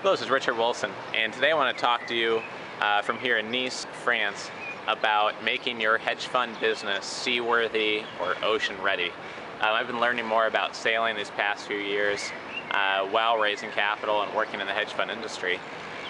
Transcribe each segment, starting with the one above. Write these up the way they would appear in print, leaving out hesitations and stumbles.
Hello, this is Richard Wilson, and today I want to talk to you from here in Nice, France, about making your hedge fund business seaworthy or ocean ready. I've been learning more about sailing these past few years while raising capital and working in the hedge fund industry.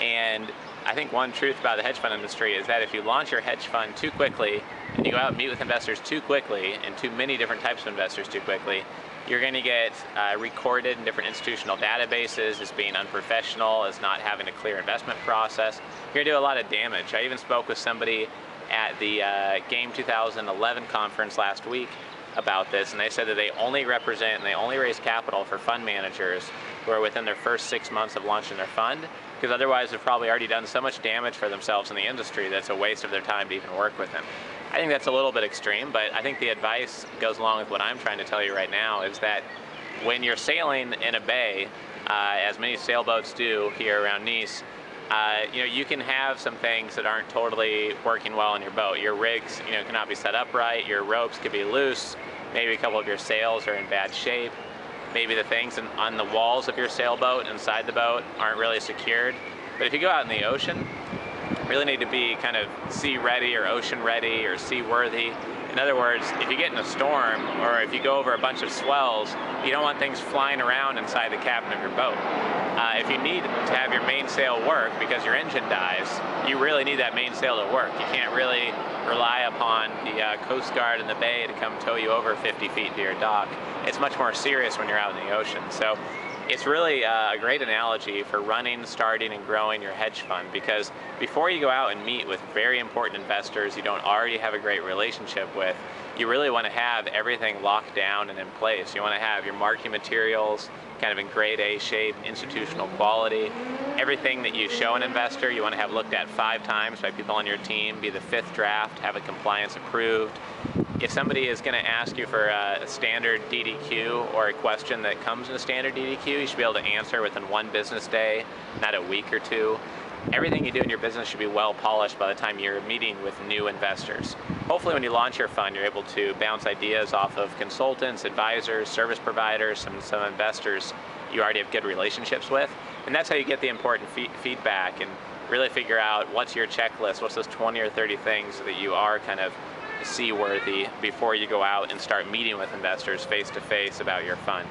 And I think one truth about the hedge fund industry is that if you launch your hedge fund too quickly and you go out and meet with investors too quickly and too many different types of investors too quickly, you're going to get recorded in different institutional databases as being unprofessional, as not having a clear investment process. You're going to do a lot of damage. I even spoke with somebody at the Game 2011 conference last week about this, and they said that they only represent and they only raise capital for fund managers who are within their first 6 months of launching their fund, because otherwise they've probably already done so much damage for themselves in the industry that it's a waste of their time to even work with them. I think that's a little bit extreme, but I think the advice goes along with what I'm trying to tell you right now, is that when you're sailing in a bay, as many sailboats do here around Nice, you can have some things that aren't totally working well in your boat. Your rigs, cannot be set up right. Your ropes could be loose. Maybe a couple of your sails are in bad shape. Maybe the things on the walls of your sailboat inside the boat aren't really secured. But if you go out in the ocean, you really need to be kind of sea ready or ocean ready or seaworthy. In other words, if you get in a storm or if you go over a bunch of swells, you don't want things flying around inside the cabin of your boat. If you need to have your mainsail work because your engine dies, you really need that mainsail to work. You can't really rely upon the Coast Guard in the bay to come tow you over 50 feet to your dock. It's much more serious when you're out in the ocean. So it's really a great analogy for running, starting, and growing your hedge fund, because before you go out and meet with very important investors you don't already have a great relationship with, you really want to have everything locked down and in place. You want to have your marketing materials kind of in grade A shape, institutional quality. Everything that you show an investor you want to have looked at 5 times by people on your team, be the 5th draft, have it compliance approved. If somebody is going to ask you for a standard DDQ or a question that comes in a standard DDQ, you should be able to answer within 1 business day, not a week or 2. Everything you do in your business should be well polished by the time you're meeting with new investors. Hopefully when you launch your fund, you're able to bounce ideas off of consultants, advisors, service providers, some investors you already have good relationships with. And that's how you get the important feedback and really figure out what's your checklist, what's those 20 or 30 things that you are kind of seaworthy before you go out and start meeting with investors face to face about your fund.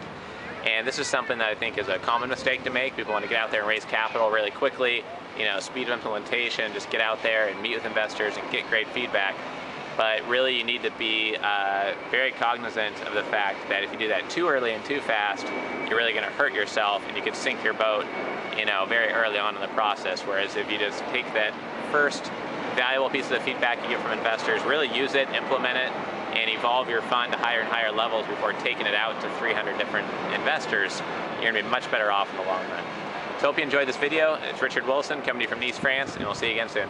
And this is something that I think is a common mistake to make. People want to get out there and raise capital really quickly, speed of implementation, just get out there and meet with investors and get great feedback. But really you need to be very cognizant of the fact that if you do that too early and too fast, you're really going to hurt yourself and you could sink your boat very early on in the process. Whereas if you just take that first valuable piece of the feedback you get from investors, really use it, implement it, and evolve your fund to higher and higher levels before taking it out to 300 different investors, you're going to be much better off in the long run. So I hope you enjoyed this video. It's Richard Wilson coming to you from Nice, France, and we'll see you again soon.